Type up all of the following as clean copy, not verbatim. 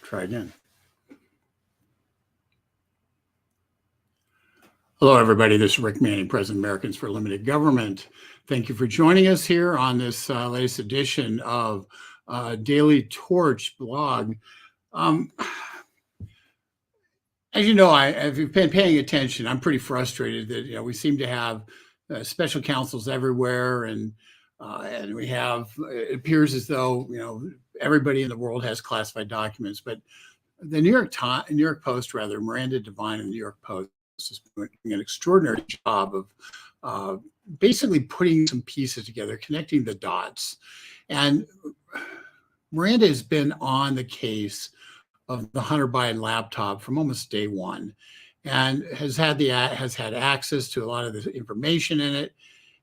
Try again. Hello, everybody. This is Rick Manning, President of Americans for Limited Government. Thank you for joining us here on this latest edition of Daily Torch blog. As you know, if you've been paying attention, I'm pretty frustrated that we seem to have special counsels everywhere, and we have. It appears as though everybody in the world has classified documents, but the New York Post, Miranda Devine in the New York Post is doing an extraordinary job of basically putting some pieces together, connecting the dots. And Miranda has been on the case of the Hunter Biden laptop from almost day one, and has had access to a lot of the information in it,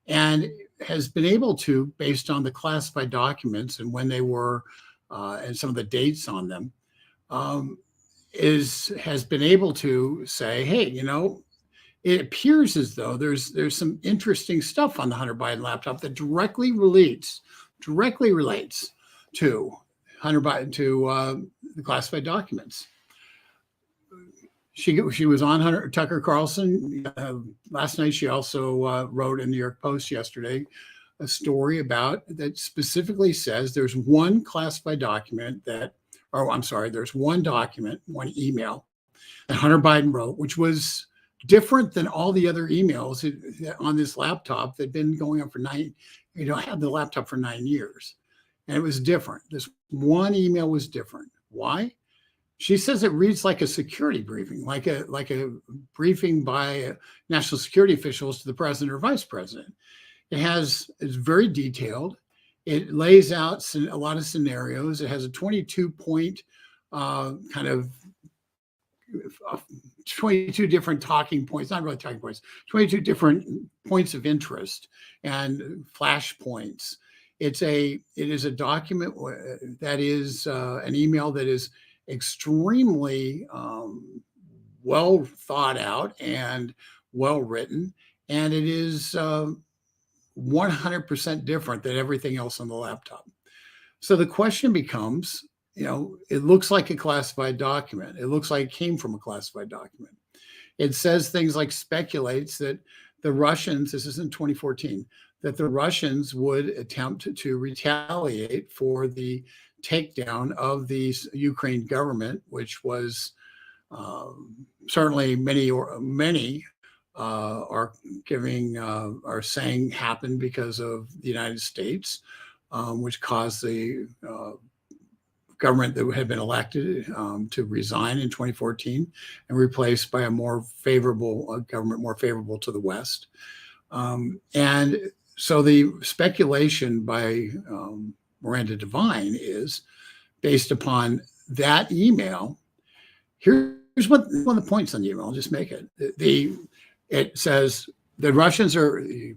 and has been able to, based on the classified documents and when they were, and some of the dates on them, has been able to say, hey, it appears as though there's some interesting stuff on the Hunter Biden laptop that directly relates to Hunter Biden, to the classified documents. She was on Tucker Carlson last night. She also wrote in the New York Post yesterday a story about that specifically says there's one classified document there's one document, one email that Hunter Biden wrote, which was different than all the other emails on this laptop that had been going on for had the laptop for 9 years. And it was different. This one email was different. Why? She says it reads like a security briefing, like a briefing by national security officials to the president or vice president. It's very detailed. It lays out a lot of scenarios. It has a 22-point 22 different talking points, not really talking points, 22 different points of interest and flash points. It is a document that is an email that is extremely well thought out and well written, and it is 100% different than everything else on the laptop. So the question becomes, it looks like a classified document. It looks like it came from a classified document. It says things like speculates that the Russians, this is in 2014, that the Russians would attempt to retaliate for the takedown of the Ukraine government, which was certainly many are saying happened because of the United States, which caused the government that had been elected to resign in 2014 and replaced by a more favorable government, more favorable to the West. And so the speculation by Miranda Devine is based upon that email. Here's one of the points on the email. I'll just make it. It says the Russians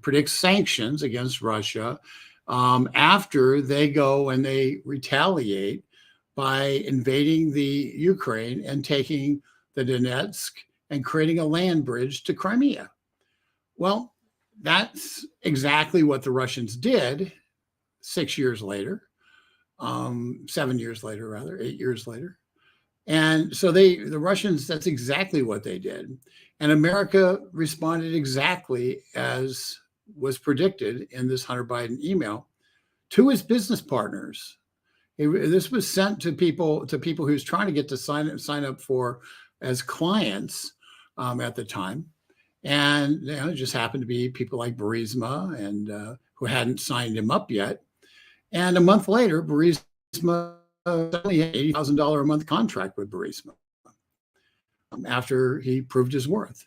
predict sanctions against Russia after they go and they retaliate by invading the Ukraine and taking the Donetsk and creating a land bridge to Crimea. Well, that's exactly what the Russians did 6 years later, 7 years later, rather, 8 years later. And so the Russians, that's exactly what they did. And America responded exactly as was predicted in this Hunter Biden email to his business partners. This was sent to people who's trying to get to sign up for as clients at the time. And it just happened to be people like Burisma and who hadn't signed him up yet. And a month later, Burisma only had $80,000 a month contract with Burisma after he proved his worth.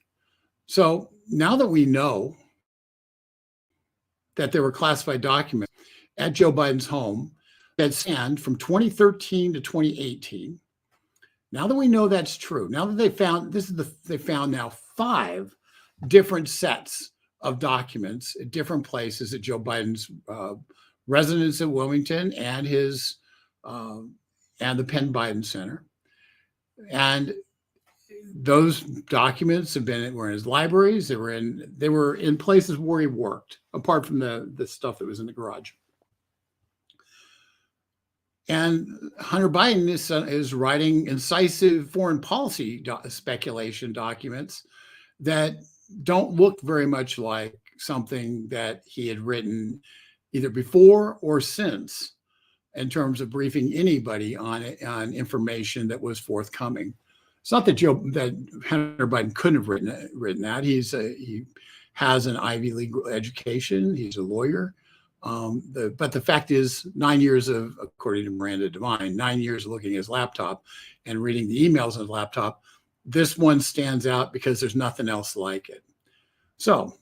So now that we know that there were classified documents at Joe Biden's home that spanned from 2013 to 2018, now that we know that's true, now that they found now 5 different sets of documents at different places at Joe Biden's residence in Wilmington and his and the Penn Biden Center, and those documents were in his libraries. They were in places where he worked, apart from the stuff that was in the garage. And Hunter Biden is writing incisive foreign policy speculation documents that don't look very much like something that he had written either before or since in terms of briefing anybody on information that was forthcoming. It's not that Hunter Biden couldn't have written that. He has an Ivy League education. He's a lawyer. But the fact is, 9 years of, according to Miranda Devine, 9 years looking at his laptop and reading the emails on his laptop, this one stands out because there's nothing else like it. So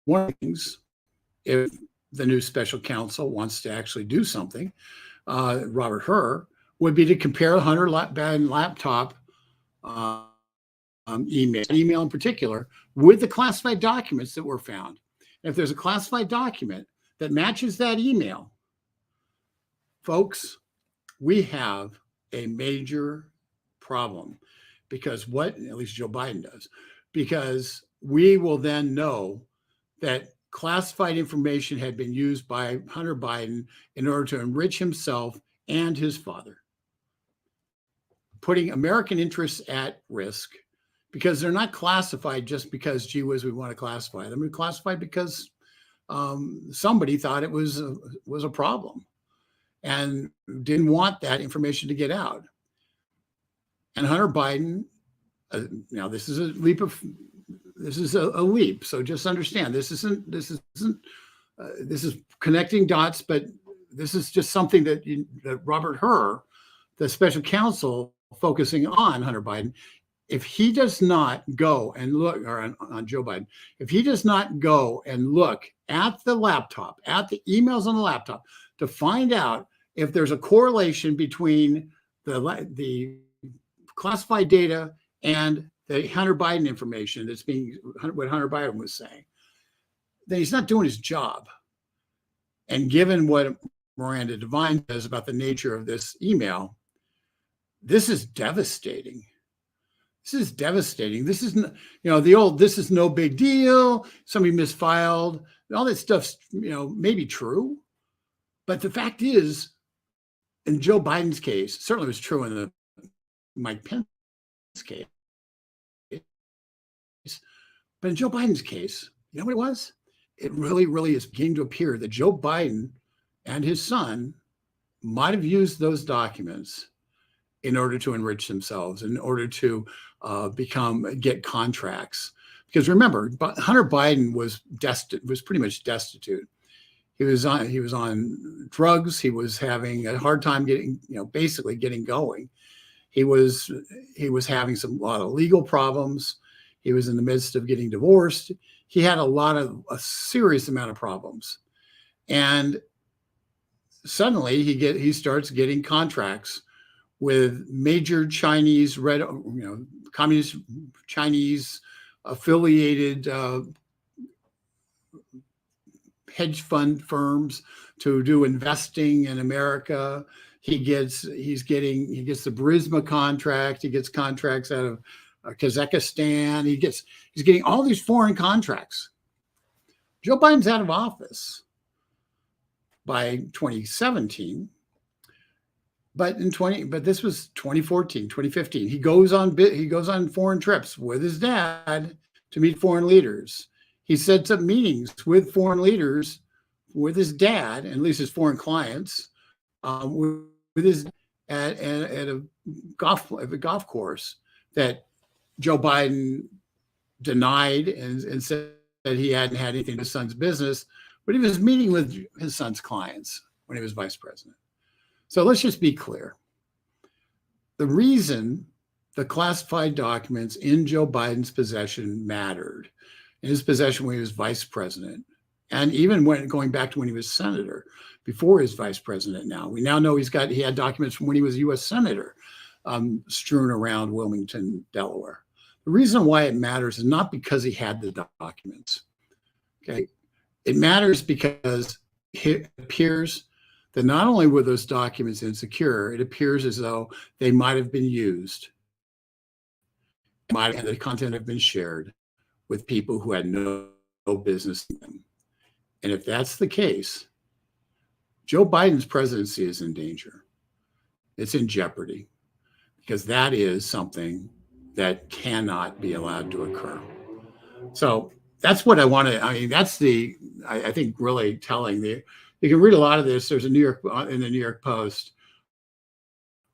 one of the things, if the new special counsel wants to actually do something, Robert Hur, would be to compare Hunter Biden laptop email in particular with the classified documents that were found. If there's a classified document that matches that email, folks, we have a major problem, because at least Joe Biden does, because we will then know that classified information had been used by Hunter Biden in order to enrich himself and his father, putting American interests at risk, because they're not classified just because, gee whiz, we want to classify them. They're classified because somebody thought it was a problem and didn't want that information to get out. And Hunter Biden, now this is a leap. So just understand, this is connecting dots, but this is just something that Robert Hur, the special counsel focusing on Hunter Biden, if he does not go and look, or on Joe Biden, if he does not go and look at the laptop, at the emails on the laptop, to find out if there's a correlation between the classified data and the Hunter Biden information that's what Hunter Biden was saying, then he's not doing his job. And given what Miranda Devine says about the nature of this email, this is devastating. This is devastating. This is, this is no big deal. Somebody misfiled. All that stuff's, maybe true. But the fact is, in Joe Biden's case, certainly was true in the Mike Pence case. But in Joe Biden's case, you know what it was? It really, really is beginning to appear that Joe Biden and his son might have used those documents in order to enrich themselves, in order to get contracts. Because remember, Hunter Biden was pretty much destitute. He was on drugs. He was having a hard time basically getting going. He was having a lot of legal problems. He was in the midst of getting divorced. He had a serious amount of problems. And suddenly he starts getting contracts with major Chinese communist Chinese affiliated hedge fund firms to do investing in America. He gets the Burisma contract. He gets contracts out of Kazakhstan. He's getting all these foreign contracts. Joe Biden's out of office by 2017. But this was 2014, 2015. He goes on foreign trips with his dad to meet foreign leaders. He sets up meetings with foreign leaders, with his dad, and at least his foreign clients, with his at a golf course that Joe Biden denied and said that he hadn't had anything to do with his son's business, but he was meeting with his son's clients when he was vice president. So let's just be clear. The reason the classified documents in Joe Biden's possession mattered, in his possession when he was vice president, and even going back to when he was senator, before he was vice president now. We now know he had documents from when he was a U.S. senator strewn around Wilmington, Delaware. The reason why it matters is not because he had the documents. Okay, it matters because it appears that not only were those documents insecure, it appears as though they might have been used, and the content have been shared with people who had no business in them. And if that's the case, Joe Biden's presidency is in danger. It's in jeopardy because that is something that cannot be allowed to occur. So that's what I want to, I mean, that's I think really telling you can read a lot of this. There's a in the New York Post.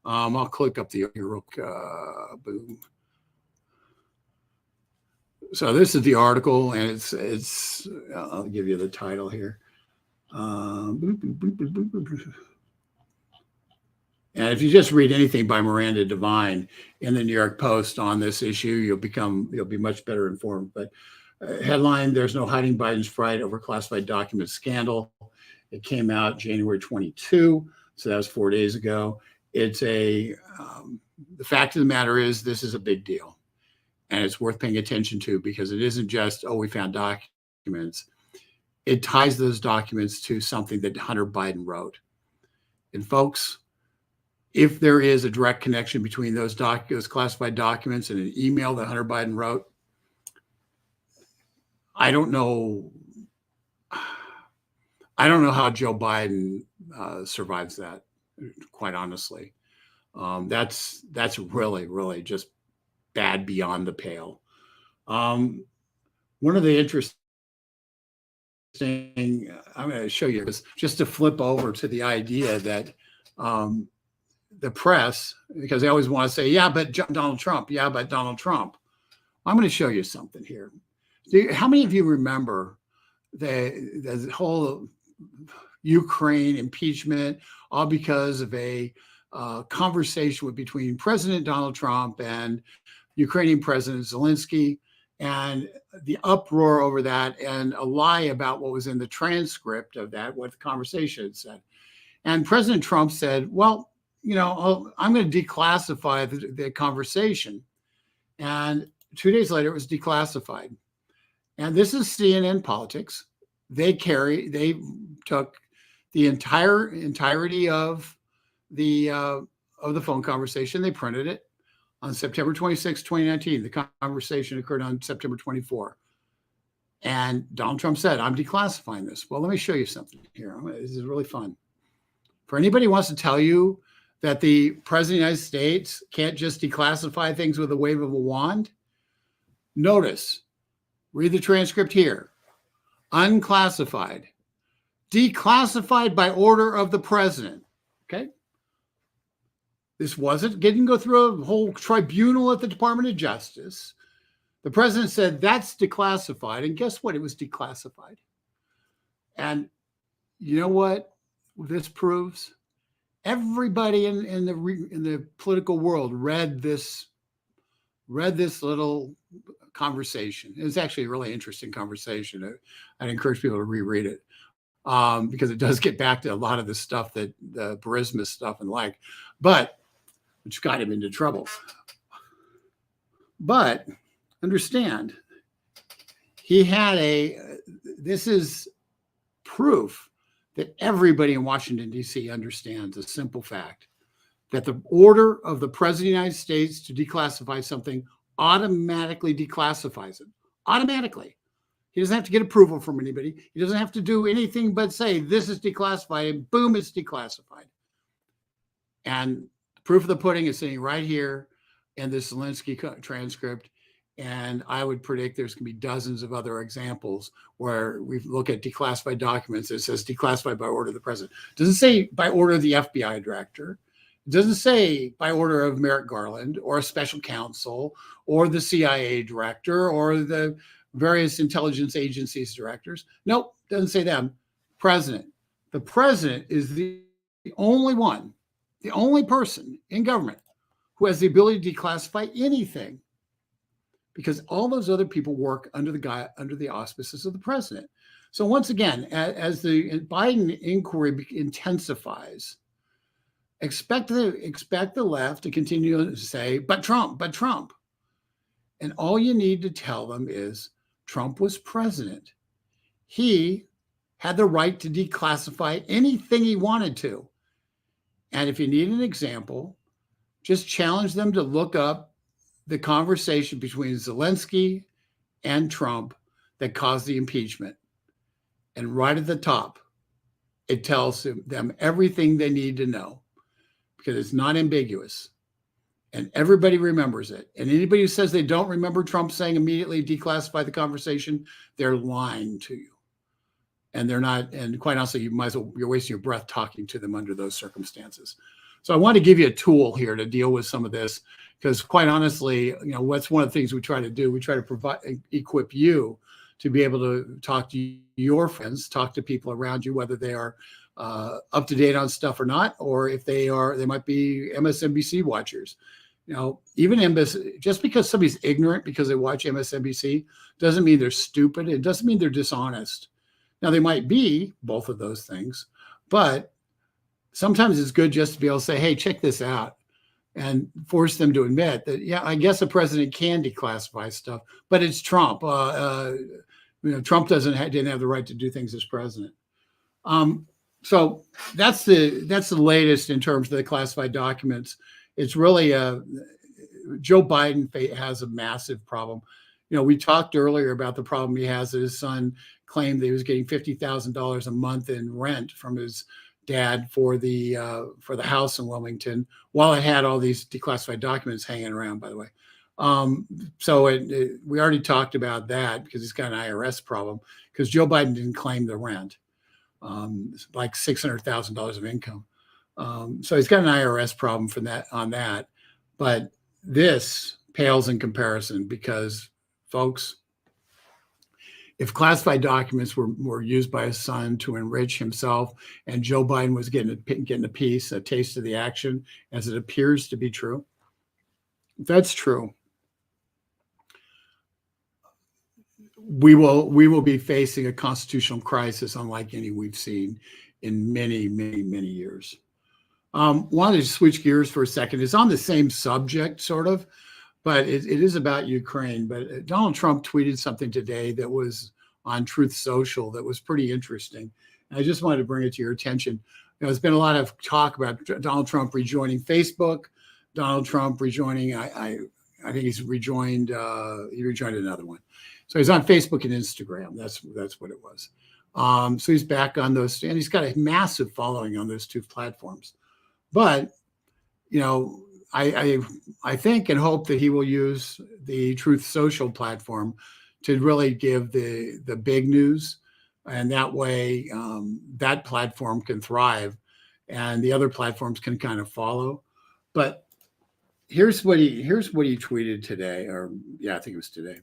I'll click up the boom. So this is the article, and it's I'll give you the title here. And if you just read anything by Miranda Devine in the New York Post on this issue, you'll be much better informed. But headline: There's no hiding Biden's fright over classified documents scandal. It came out January 22, so that was 4 days ago. It's the fact of the matter is this is a big deal, and it's worth paying attention to because it isn't just, oh, we found documents. It ties those documents to something that Hunter Biden wrote. And folks, if there is a direct connection between those classified documents and an email that Hunter Biden wrote, I don't know how Joe Biden survives that, quite honestly. That's really, really just bad beyond the pale. One of the interesting, I'm going to show you is just to flip over to the idea that the press, because they always want to say, yeah, but Donald Trump. Yeah, but Donald Trump. I'm going to show you something here. How many of you remember the whole Ukraine impeachment, all because of a conversation between President Donald Trump and Ukrainian President Zelensky, and the uproar over that, and a lie about what was in the transcript of that, what the conversation had said. And President Trump said, well, I'm going to declassify the conversation. And 2 days later, it was declassified. And this is CNN Politics. They took the entirety of the phone conversation. They printed it on September 26, 2019. The conversation occurred on September 24. And Donald Trump said, I'm declassifying this. Well, let me show you something here. This is really fun. For anybody who wants to tell you that the President of the United States can't just declassify things with a wave of a wand, notice, read the transcript here. Unclassified. Declassified by order of the president. Okay? This didn't go through a whole tribunal at the Department of Justice. The president said that's declassified, and guess what? It was declassified. And you know what this proves? Everybody in the political world read this little conversation. It's actually a really interesting conversation. I'd encourage people to reread it because it does get back to a lot of the stuff that the Burisma stuff and which got him into trouble. But understand, this is proof that everybody in Washington, D.C. understands a simple fact that the order of the President of the United States to declassify something automatically declassifies it. Automatically. He doesn't have to get approval from anybody. He doesn't have to do anything but say, this is declassified, and boom, it's declassified. And the proof of the pudding is sitting right here in this Zelensky transcript. And I would predict there's going to be dozens of other examples where we look at declassified documents. It says declassified by order of the president. It doesn't say by order of the FBI director. It doesn't say by order of Merrick Garland or a special counsel or the CIA director or the various intelligence agencies directors. Nope, doesn't say them. President. The president is the only one, the only person in government who has the ability to declassify anything, because all those other people work under the auspices of the president. So once again, as the Biden inquiry intensifies, expect the left to continue to say, but Trump. And all you need to tell them is Trump was president. He had the right to declassify anything he wanted to. And if you need an example, just challenge them to look up the conversation between Zelensky and Trump that caused the impeachment. And right at the top, It tells them everything they need to know because it's not ambiguous. And everybody remembers it. And anybody who says they don't remember Trump saying immediately declassify the conversation, they're lying to you. And they're not, and quite honestly, you're wasting your breath talking to them under those circumstances. So I want to give you a tool here to deal with some of this, because quite honestly, what's one of the things we try to do? We try to equip you to be able to talk to your friends, talk to people around you, whether they are up to date on stuff or not, or if they might be MSNBC watchers. Even MSNBC, just because somebody's ignorant because they watch MSNBC doesn't mean they're stupid. It doesn't mean they're dishonest. Now, they might be both of those things, but sometimes it's good just to be able to say, hey, check this out, and force them to admit that, yeah, I guess a president can declassify stuff, but it's Trump. Trump didn't have the right to do things as president. So that's the latest in terms of the classified documents. It's really Joe Biden has a massive problem. We talked earlier about the problem he has that his son claimed that he was getting $50,000 a month in rent from his dad for the house in Wilmington, while it had all these declassified documents hanging around, by the way. So we already talked about that because he's got an IRS problem because Joe Biden didn't claim the rent, like $600,000 of income. So he's got an IRS problem on that. But this pales in comparison because, folks, if classified documents were used by his son to enrich himself, and Joe Biden was getting a taste of the action, as it appears to be true, if that's true, we will be facing a constitutional crisis unlike any we've seen in many, many, many years. Wanted to switch gears for a second. It's on the same subject, sort of, but it is about Ukraine. But Donald Trump tweeted something today that was on Truth Social that was pretty interesting. And I just wanted to bring it to your attention. There's been a lot of talk about Donald Trump rejoining Facebook, Donald Trump rejoining, I think he's rejoined, he rejoined another one. So he's on Facebook and Instagram. That's what it was. So he's back on those, and he's got a massive following on those two platforms. But, I think and hope that he will use the Truth Social platform to really give the big news. And that way that platform can thrive and the other platforms can kind of follow. But here's what he tweeted today, I think it was today.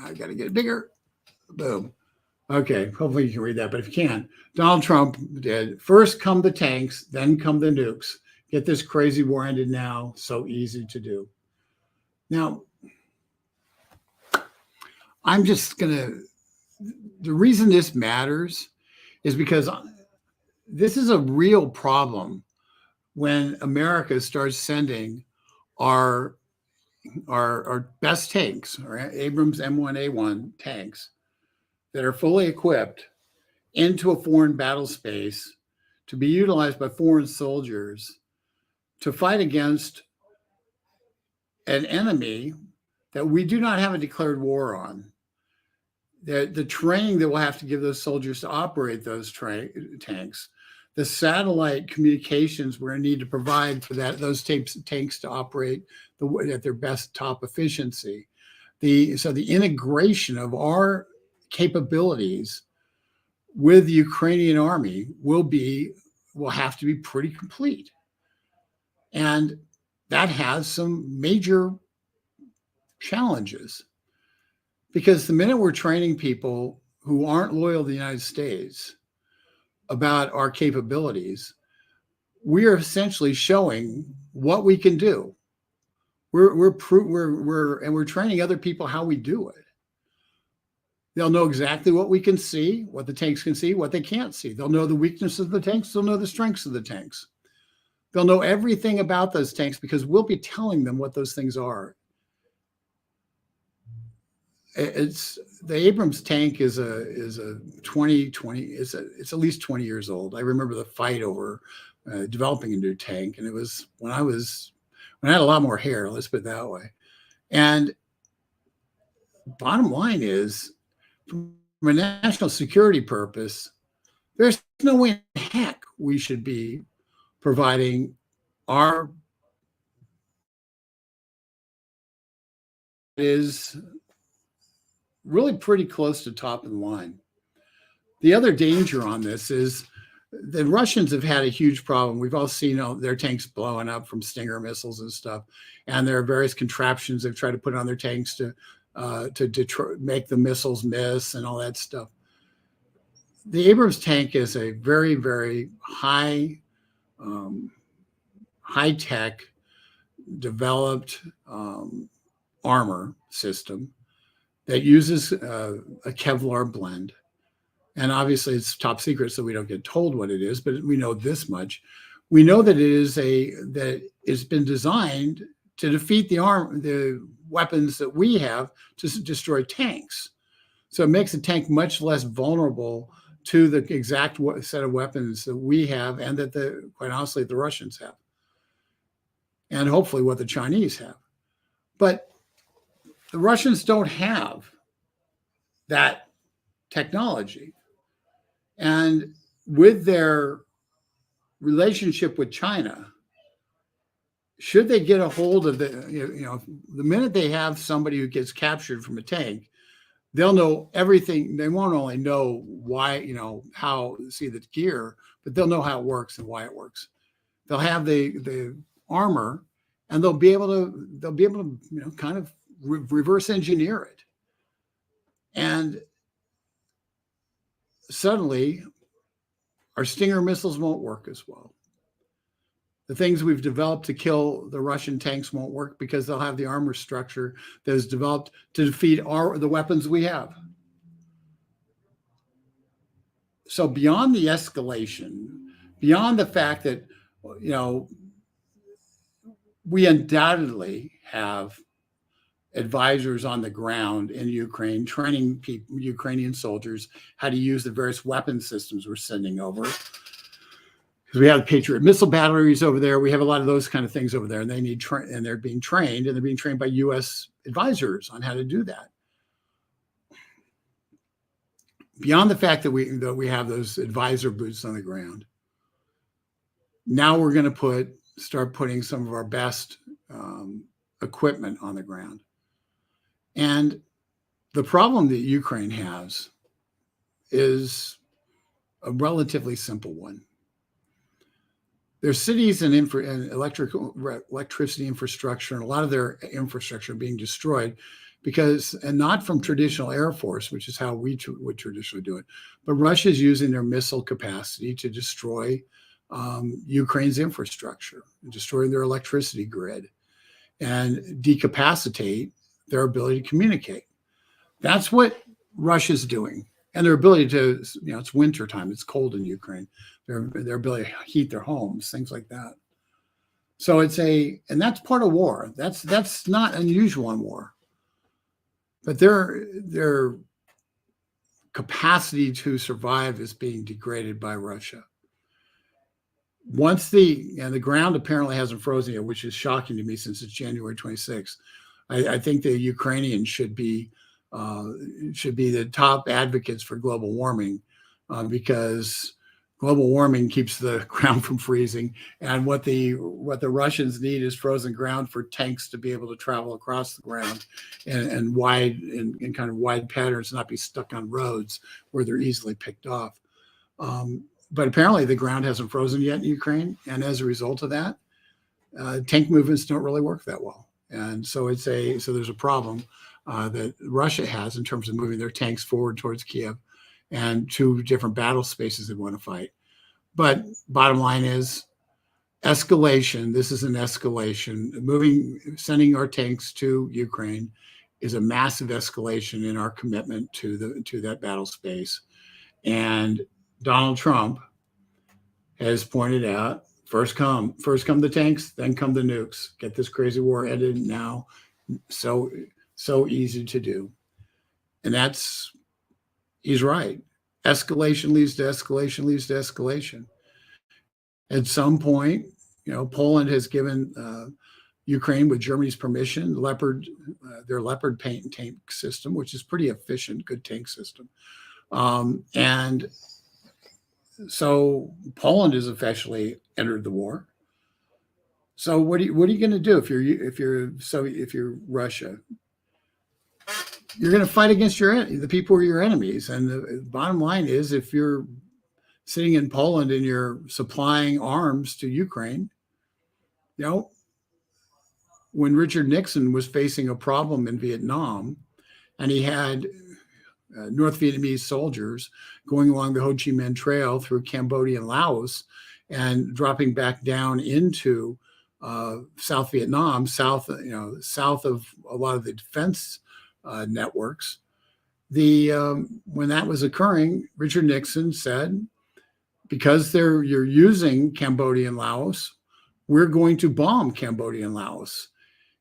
I got to get it bigger. Boom. Okay, hopefully you can read that, but if you can't, Donald Trump did first come the tanks, then come the nukes. Get this crazy war ended now. So easy to do. Now, the reason this matters is because this is a real problem when America starts sending our best tanks, our Abrams M1A1 tanks that are fully equipped into a foreign battle space to be utilized by foreign soldiers to fight against an enemy that we do not have a declared war on. The training that we'll have to give those soldiers to operate those tanks, the satellite communications we're going to need to provide for those tanks to operate at their best top efficiency. So the integration of our capabilities with the Ukrainian army will have to be pretty complete. And that has some major challenges because the minute we're training people who aren't loyal to the United States about our capabilities, we are essentially showing what we can do. We're training other people how we do it. They'll know exactly what we can see, what the tanks can see, what they can't see. They'll know the weaknesses of the tanks. They'll know the strengths of the tanks. They'll know everything about those tanks because we'll be telling them what those things are. The Abrams tank is a 2020. It's at least 20 years old. I remember the fight over developing a new tank, and it was when I had a lot more hair. Let's put it that way. And bottom line is, from a national security purpose, There's no way in heck we should be providing our is really pretty close to top of the line. The other danger on this is the Russians have had a huge problem. We've all seen their tanks blowing up from Stinger missiles and stuff, and there are various contraptions they've tried to put on their tanks to make the missiles miss and all that stuff. The Abrams tank is a very, very high tech developed armor system that uses a Kevlar blend. And obviously it's top secret, so we don't get told what it is, but we know this much. We know that that it's been designed to defeat the weapons that we have to destroy tanks. So it makes the tank much less vulnerable to the exact set of weapons that we have and that quite honestly, the Russians have. And hopefully what the Chinese have. But the Russians don't have that technology. And with their relationship with China, should they get a hold of the minute they have somebody who gets captured from a tank, they'll know everything. They won't only know why, how see the gear, but they'll know how it works and why it works. They'll have the armor, and they'll be able to kind of reverse engineer it. And suddenly our Stinger missiles won't work as well. The things we've developed to kill the Russian tanks won't work because they'll have the armor structure that is developed to defeat the weapons we have. So beyond the escalation, beyond the fact that, we undoubtedly have advisors on the ground in Ukraine, training Ukrainian soldiers how to use the various weapon systems we're sending over. Because we have Patriot missile batteries over there. We have a lot of those kind of things over there, and they need and they're being trained, and they're being trained by U.S. advisors on how to do that. Beyond the fact that we have those advisor boots on the ground, now we're going to start putting some of our best equipment on the ground. And the problem that Ukraine has is a relatively simple one. Their cities and electricity infrastructure, and a lot of their infrastructure being destroyed and not from traditional Air Force, which is how we would traditionally do it, but Russia's using their missile capacity to destroy Ukraine's infrastructure, destroying their electricity grid, and decapacitate their ability to communicate. That's what Russia's doing. And their ability to, it's wintertime, it's cold in Ukraine, their ability to heat their homes, things like that. So and that's part of war. That's not unusual in war. But their capacity to survive is being degraded by Russia. Once the ground apparently hasn't frozen yet, which is shocking to me since it's January 26th. I think the Ukrainians should be the top advocates for global warming because global warming keeps the ground from freezing. And what the Russians need is frozen ground for tanks to be able to travel across the ground and in kind of wide patterns, not be stuck on roads where they're easily picked off. But apparently the ground hasn't frozen yet in Ukraine. And as a result of that, tank movements don't really work that well. And so there's a problem that Russia has in terms of moving their tanks forward towards Kiev and two different battle spaces they want to fight. But bottom line is escalation. This is an escalation. Sending our tanks to Ukraine is a massive escalation in our commitment to that battle space. And Donald Trump has pointed out, first come the tanks, then come the nukes. Get this crazy war ended now. So easy to do. And he's right. Escalation leads to escalation leads to escalation. At some point, Poland has given Ukraine, with Germany's permission, their Leopard paint tank system, which is pretty efficient, good tank system. And So Poland has officially entered the war. So what are you going to do if you're Russia? You're going to fight against the people who are your enemies. And the bottom line is, if you're sitting in Poland and you're supplying arms to Ukraine, you know, when Richard Nixon was facing a problem in Vietnam, and he had North Vietnamese soldiers going along the Ho Chi Minh Trail through Cambodia and Laos and dropping back down into South Vietnam, south of a lot of the defense networks. When that was occurring, Richard Nixon said, because you're using Cambodia and Laos, we're going to bomb Cambodia and Laos.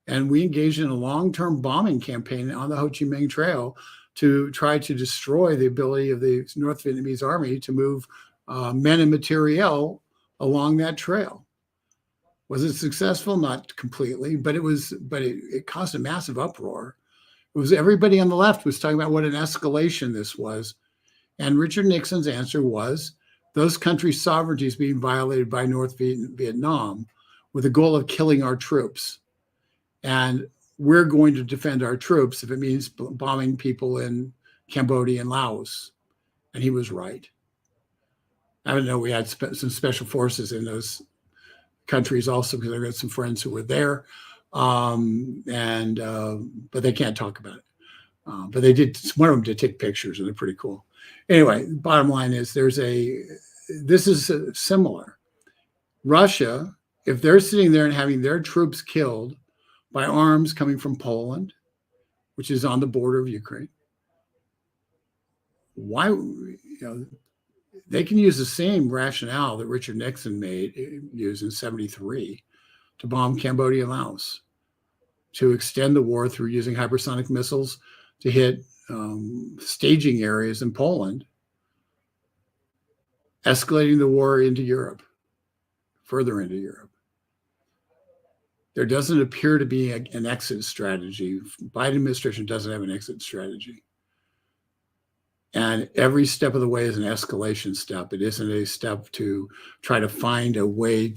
And we engaged in a long-term bombing campaign on the Ho Chi Minh Trail to try to destroy the ability of the North Vietnamese army to move men and materiel along that trail. Was it successful? Not completely, but it caused a massive uproar. It was everybody on the left was talking about what an escalation this was. And Richard Nixon's answer was, those countries' sovereignty is being violated by North Vietnam with the goal of killing our troops. And we're going to defend our troops if it means bombing people in Cambodia and Laos. And he was right. I don't know, we had some special forces in those countries also, because I've got some friends who were there. But they can't talk about it. But they did, one of them did take pictures, and they're pretty cool. Anyway, bottom line is this is similar. Russia, if they're sitting there and having their troops killed by arms coming from Poland, which is on the border of Ukraine, why, they can use the same rationale that Richard Nixon used in 1973 to bomb Cambodia and Laos, to extend the war through using hypersonic missiles to hit staging areas in Poland, escalating the war into Europe, further into Europe. There doesn't appear to be an exit strategy. Biden administration doesn't have an exit strategy. And every step of the way is an escalation step. It isn't a step to try to find a way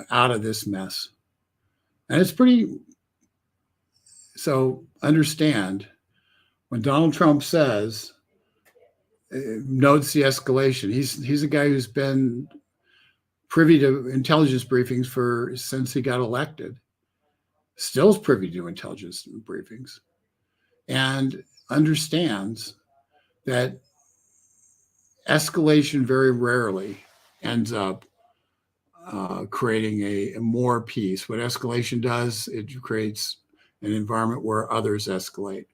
out of this mess. And it's so understand, when Donald Trump says, notes the escalation, he's a guy who's been privy to intelligence briefings since he got elected, still is privy to intelligence briefings, and understands that escalation very rarely ends up creating a more peace. What escalation does, it creates an environment where others escalate.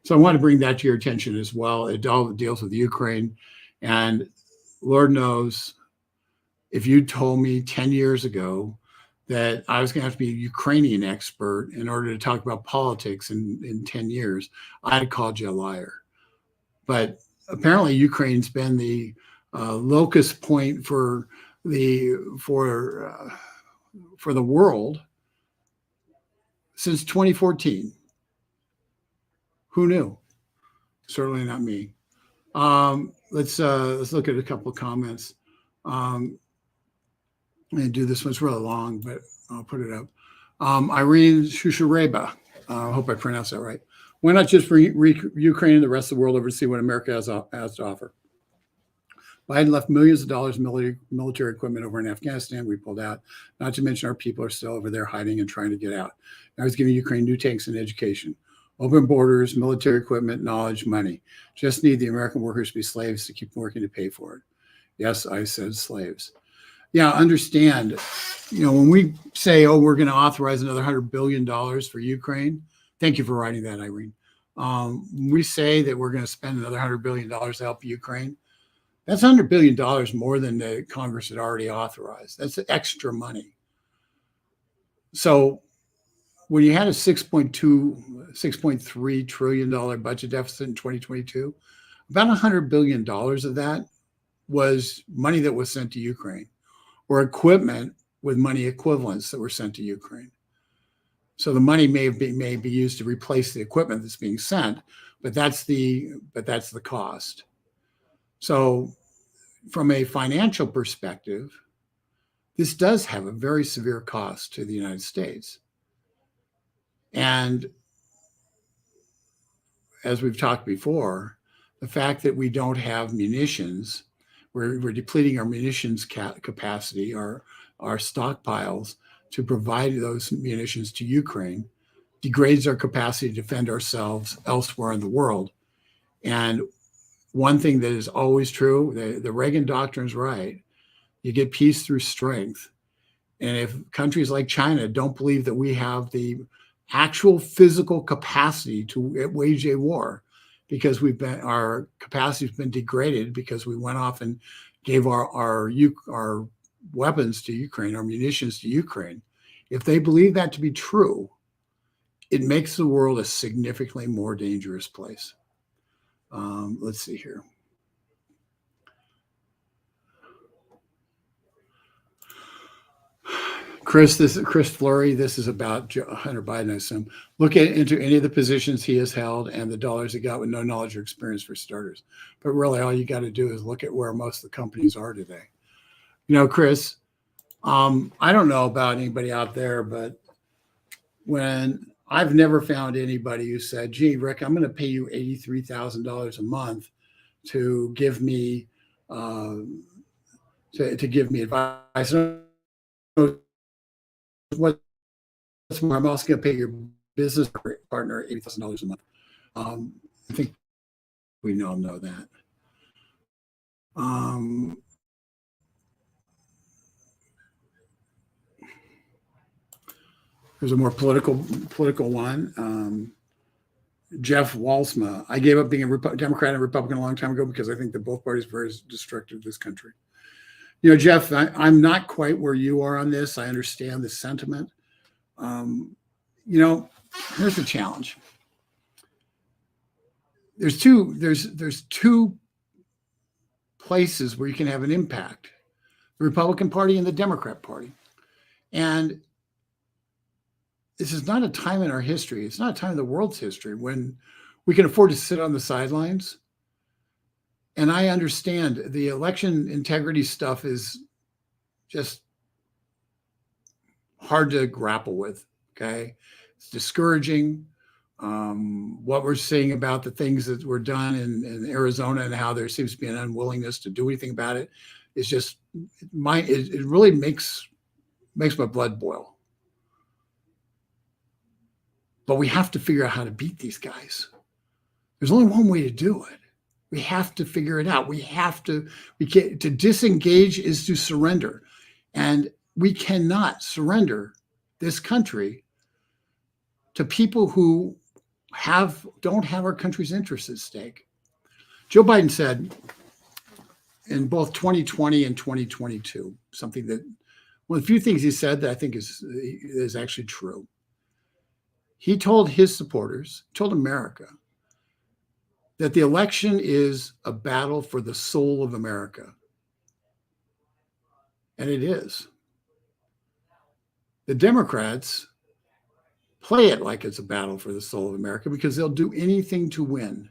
So I want to bring that to your attention as well. It all deals with Ukraine. And Lord knows, if you told me 10 years ago that I was going to have to be a Ukrainian expert in order to talk about politics in 10 years, I'd have called you a liar. But apparently Ukraine's been the locus point for the world since 2014. Who knew? Certainly not me. Let's look at a couple of comments. I'm going to do this one. It's really long, but I'll put it up. Irene Shushareba, I hope I pronounced that right. Why not just bring Ukraine and the rest of the world over to see what America has to offer? Biden left millions of dollars in military equipment over in Afghanistan. We pulled out. Not to mention our people are still over there hiding and trying to get out. Now he's giving Ukraine new tanks and education. Open borders, military equipment, knowledge, money. Just need the American workers to be slaves to keep working to pay for it. Yes, I said slaves. Yeah, understand, when we say, we're going to authorize another $100 billion for Ukraine. Thank you for writing that, Irene. When we say that we're going to spend another $100 billion to help Ukraine, that's $100 billion more than the Congress had already authorized. That's extra money. So when you had a $6.3 trillion budget deficit in 2022, about $100 billion of that was money that was sent to Ukraine, or equipment with money equivalents that were sent to Ukraine. So the money may be used to replace the equipment that's being sent, but that's the cost. So from a financial perspective, this does have a very severe cost to the United States. And as we've talked before, the fact that we don't have munitions, we're depleting our munitions capacity, our stockpiles to provide those munitions to Ukraine, degrades our capacity to defend ourselves elsewhere in the world. And one thing that is always true, the Reagan doctrine is right. You get peace through strength. And if countries like China don't believe that we have the actual physical capacity to wage a war, because our capacity has been degraded because we went off and gave our weapons to Ukraine, our munitions to Ukraine. If they believe that to be true, it makes the world a significantly more dangerous place. Let's see here. Chris Fleury, this is about Hunter Biden, I assume. Look into any of the positions he has held and the dollars he got with no knowledge or experience for starters. But really, all you got to do is look at where most of the companies are today. Chris, I don't know about anybody out there, but when I've never found anybody who said, gee, Rick, I'm going to pay you $83,000 a month to give me to give me advice. What's more, I'm also going to pay your business partner $80,000 a month. I think we all know that. There's a more political one. Jeff Walsma. I gave up being a Democrat and Republican a long time ago because I think that both parties are very destructive to this country. Jeff, I'm not quite where you are on this. I understand the sentiment. Here's the challenge. There's two places where you can have an impact: the Republican Party and the Democrat Party. And this is not a time in our history. It's not a time in the world's history when we can afford to sit on the sidelines. And I understand the election integrity stuff is just hard to grapple with. Okay. It's discouraging. What we're seeing about the things that were done in Arizona and how there seems to be an unwillingness to do anything about it is just it really makes my blood boil. But we have to figure out how to beat these guys. There's only one way to do it. We have to figure it out. To disengage is to surrender. And we cannot surrender this country to people who don't have our country's interests at stake. Joe Biden said in both 2020 and 2022, something that one of the few things he said that I think is actually true. He told his supporters, told America, that the election is a battle for the soul of America. And it is. The Democrats play it like it's a battle for the soul of America because they'll do anything to win.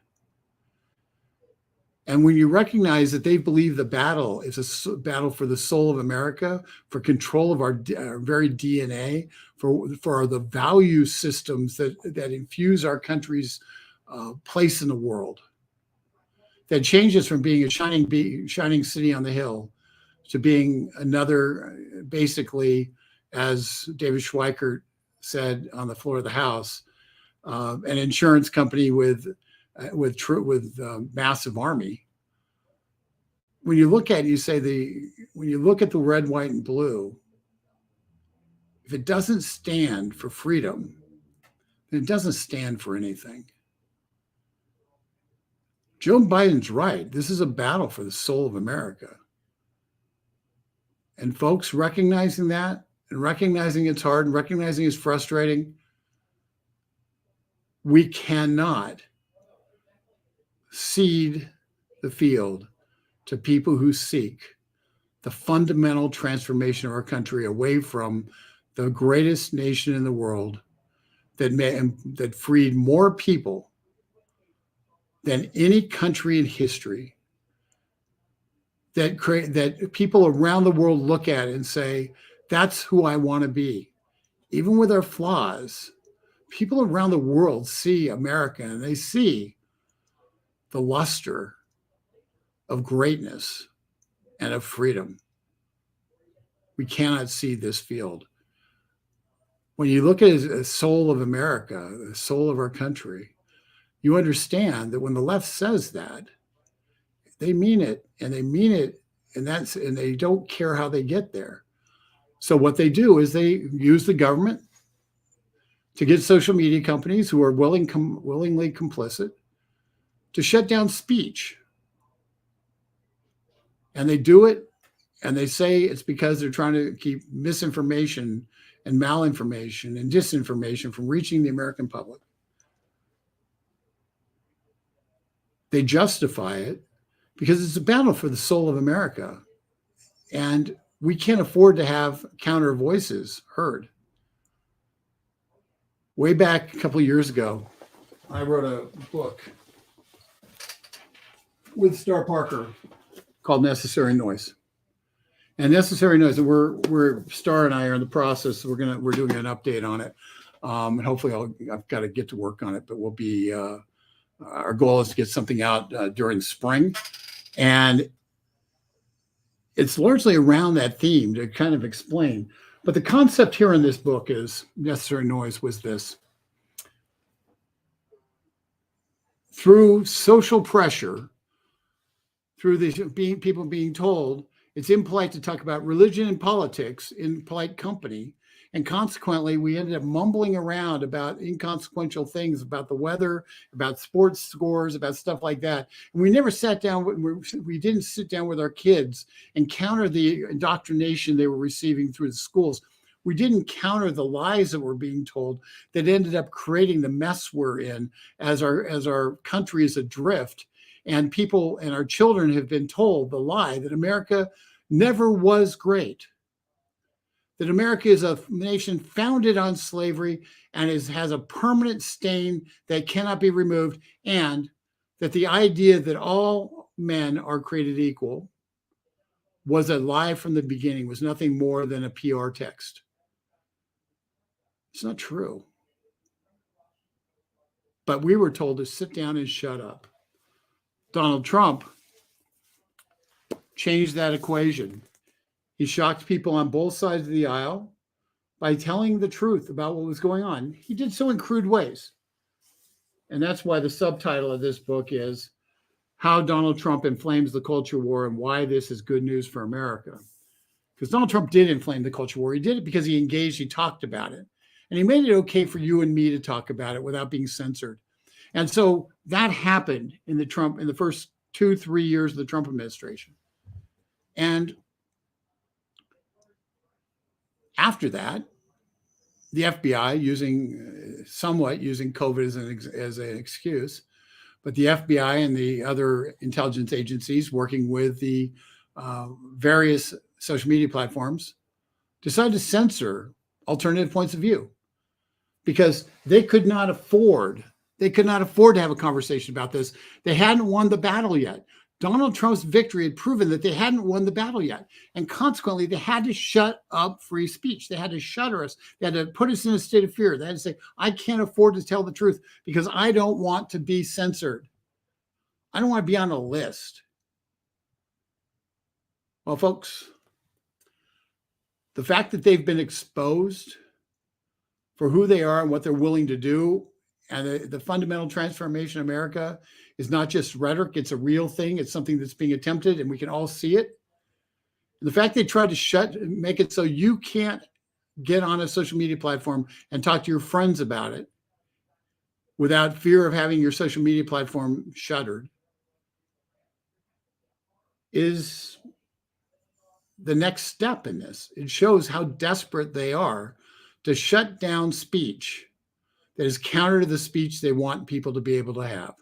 And when you recognize that they believe the battle is a battle for the soul of America, for control of our very DNA, for the value systems that infuse our country's place in the world, that changes from being a shining city on the hill to being another, basically, as David Schweikert said on the floor of the House, an insurance company with massive army. When you look at it, when you look at the red, white, and blue, if it doesn't stand for freedom, then it doesn't stand for anything. Joe Biden's right. This is a battle for the soul of America. And folks recognizing that and recognizing it's hard and recognizing it's frustrating, we cannot cede the field to people who seek the fundamental transformation of our country away from the greatest nation in the world that freed more people than any country in history, that people around the world look at and say, that's who I want to be. Even with our flaws, people around the world see America and they see the luster of greatness and of freedom. We cannot see this field. When you look at the soul of America, the soul of our country, you understand that when the left says that, they mean it, and they mean it, and they don't care how they get there. So what they do is they use the government to get social media companies who are willingly complicit to shut down speech. And they do it, and they say it's because they're trying to keep misinformation and malinformation and disinformation from reaching the American public. They justify it because it's a battle for the soul of America. And we can't afford to have counter voices heard. Way back a couple of years ago, I wrote a book with Star Parker called Necessary Noise. And Necessary Noise, we're Star and I are in the process. We're doing an update on it. And hopefully I've got to get to work on it, but our goal is to get something out during spring. And it's largely around that theme to kind of explain. But the concept here in this book is Necessary Noise was this. Through social pressure, through people being told it's impolite to talk about religion and politics in polite company. And consequently, we ended up mumbling around about inconsequential things, about the weather, about sports scores, about stuff like that. And we never sat down, we didn't sit down with our kids and counter the indoctrination they were receiving through the schools. We didn't counter the lies that were being told that ended up creating the mess we're in as our country is adrift. And people and our children have been told the lie that America never was great. That America is a nation founded on slavery and has a permanent stain that cannot be removed, and that the idea that all men are created equal was a lie from the beginning, was nothing more than a PR text. It's not true. But we were told to sit down and shut up. Donald Trump changed that equation. He shocked people on both sides of the aisle by telling the truth about what was going on. He did so in crude ways. And that's why the subtitle of this book is How Donald Trump Inflames the Culture War and Why This is Good News for America. Because Donald Trump did inflame the culture war. He did it because he engaged, he talked about it. And he made it okay for you and me to talk about it without being censored. And so that happened in the first 2-3 years of the Trump administration. And after that, the FBI somewhat using COVID as an excuse, but the FBI and the other intelligence agencies working with the various social media platforms decided to censor alternative points of view because they could not afford to have a conversation about this. They hadn't won the battle yet. Donald Trump's victory had proven that they hadn't won the battle yet. And consequently, they had to shut up free speech. They had to shutter us. They had to put us in a state of fear. They had to say, I can't afford to tell the truth because I don't want to be censored. I don't want to be on a list. Well, folks, the fact that they've been exposed for who they are and what they're willing to do, and the fundamental transformation of America is not just rhetoric. It's a real thing. It's something that's being attempted, and we can all see it. And the fact they tried to make it so you can't get on a social media platform and talk to your friends about it without fear of having your social media platform shuttered is the next step in this. It shows how desperate they are to shut down speech that is counter to the speech they want people to be able to have.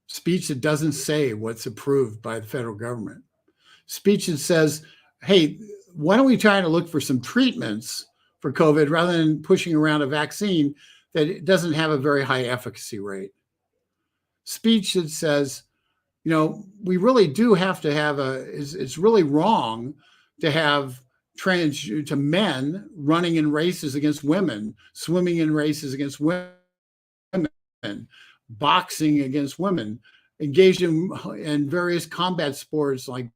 Speech that doesn't say what's approved by the federal government. Speech that says, hey, why don't we try to look for some treatments for COVID rather than pushing around a vaccine that doesn't have a very high efficacy rate. Speech that says, we really do have to have it's really wrong to have to men running in races against women, swimming in races against women, boxing against women, engaged in various combat sports like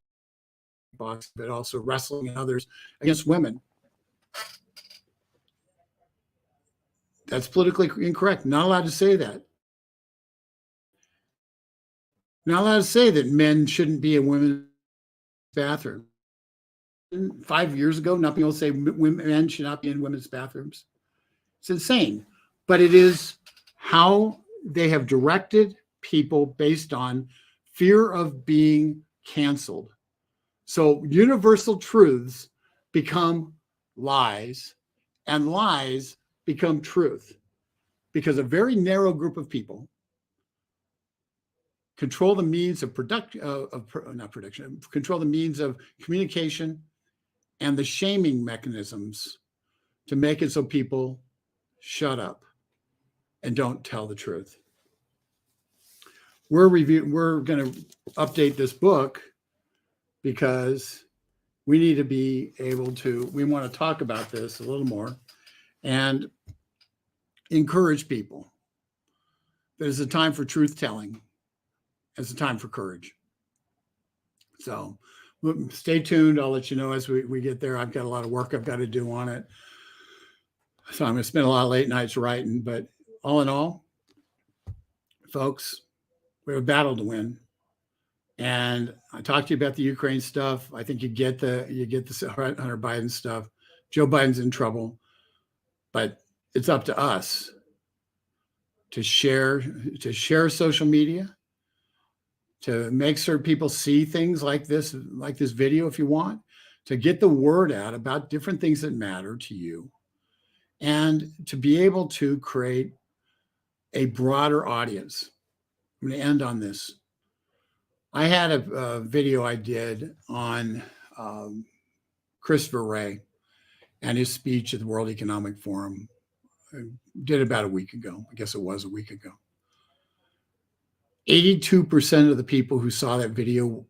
boxing, but also wrestling and others against women. That's politically incorrect. Not allowed to say that. Not allowed to say that men shouldn't be in women's bathrooms. 5 years ago, not being able to say men should not be in women's bathrooms. It's insane. But it is how they have directed people based on fear of being canceled. So universal truths become lies, and lies become truth, because a very narrow group of people control the means of control the means of communication and the shaming mechanisms to make it so people shut up and don't tell the truth. We're going to update this book because we need to be able to, we want to talk about this a little more and encourage people. There's a time for truth telling. It's a time for courage. So stay tuned. I'll let you know as we get there. I've got a lot of work I've got to do on it. So I'm going to spend a lot of late nights writing, but all in all, folks, we have a battle to win. And I talked to you about the Ukraine stuff. I think you get the Hunter Biden stuff. Joe Biden's in trouble, but it's up to us to share social media, to make sure people see things like this video if you want, to get the word out about different things that matter to you, and to be able to create a broader audience. I'm going to end on this. I had a video I did on Christopher Wray and his speech at the World Economic Forum. I did about a week ago. I guess it was a week ago. 82% of the people who saw that video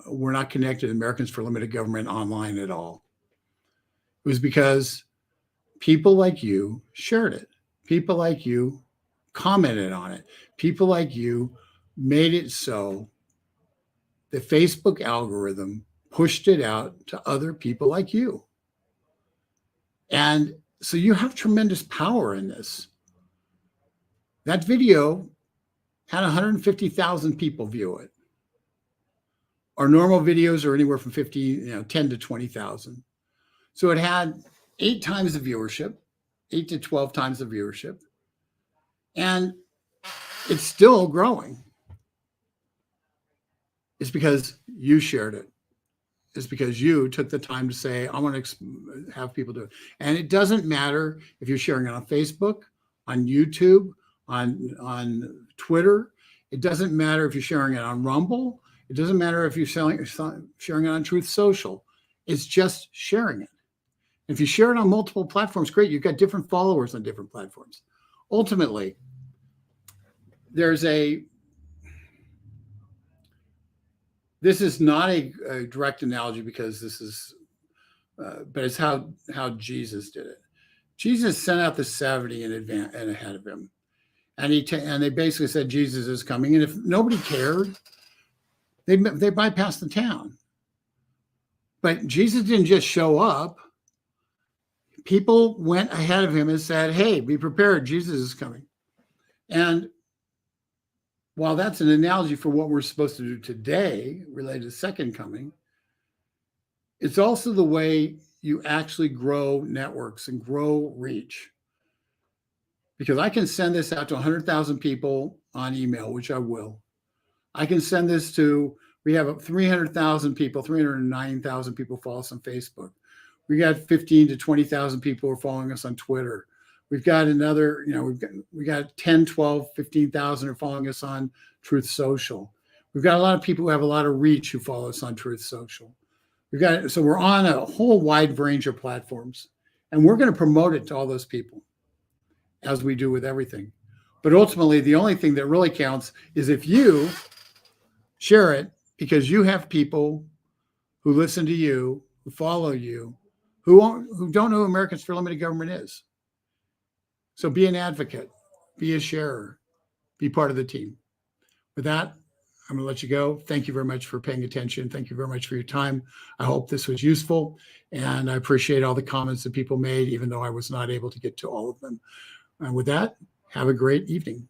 were not connected to Americans for Limited Government online at all. It was because people like you shared it. People like you commented on it. People like you made it so the Facebook algorithm pushed it out to other people like you. And so you have tremendous power in this. That video had 150,000 people view it. Our normal videos are anywhere from 10 to 20,000. So it had 8 times the viewership, 8 to 12 times the viewership. And it's still growing. It's because you shared it. It's because you took the time to say, I want to have people do it. And it doesn't matter if you're sharing it on Facebook, on YouTube, on Twitter. It doesn't matter if you're sharing it on Rumble. It doesn't matter if you're sharing it on Truth Social. It's just sharing it. If you share it on multiple platforms, great. You've got different followers on different platforms. Ultimately, this is not a direct analogy because this is, but it's how Jesus did it. Jesus sent out the 70 in advance and ahead of him. And they basically said Jesus is coming. And if nobody cared, they bypassed the town. But Jesus didn't just show up. People went ahead of him and said, hey, be prepared. Jesus is coming. And while that's an analogy for what we're supposed to do today related to second coming, it's also the way you actually grow networks and grow reach. Because I can send this out to 100,000 people on email, which I will. I can send this we have 300,000 people, 309,000 people follow us on Facebook. We got 15 to 20,000 people who are following us on Twitter. We've got another, we got 10, 12, 15,000 are following us on Truth Social. We've got a lot of people who have a lot of reach who follow us on Truth Social. So we're on a whole wide range of platforms, and we're going to promote it to all those people as we do with everything. But ultimately, the only thing that really counts is if you Share it, because you have people who listen to you, who follow you, who don't know who Americans for Limited Government is. So be an advocate, be a sharer, be part of the team. With that, I'm going to let you go. Thank you very much for paying attention. Thank you very much for your time. I hope this was useful, and I appreciate all the comments that people made, even though I was not able to get to all of them. And with that, have a great evening.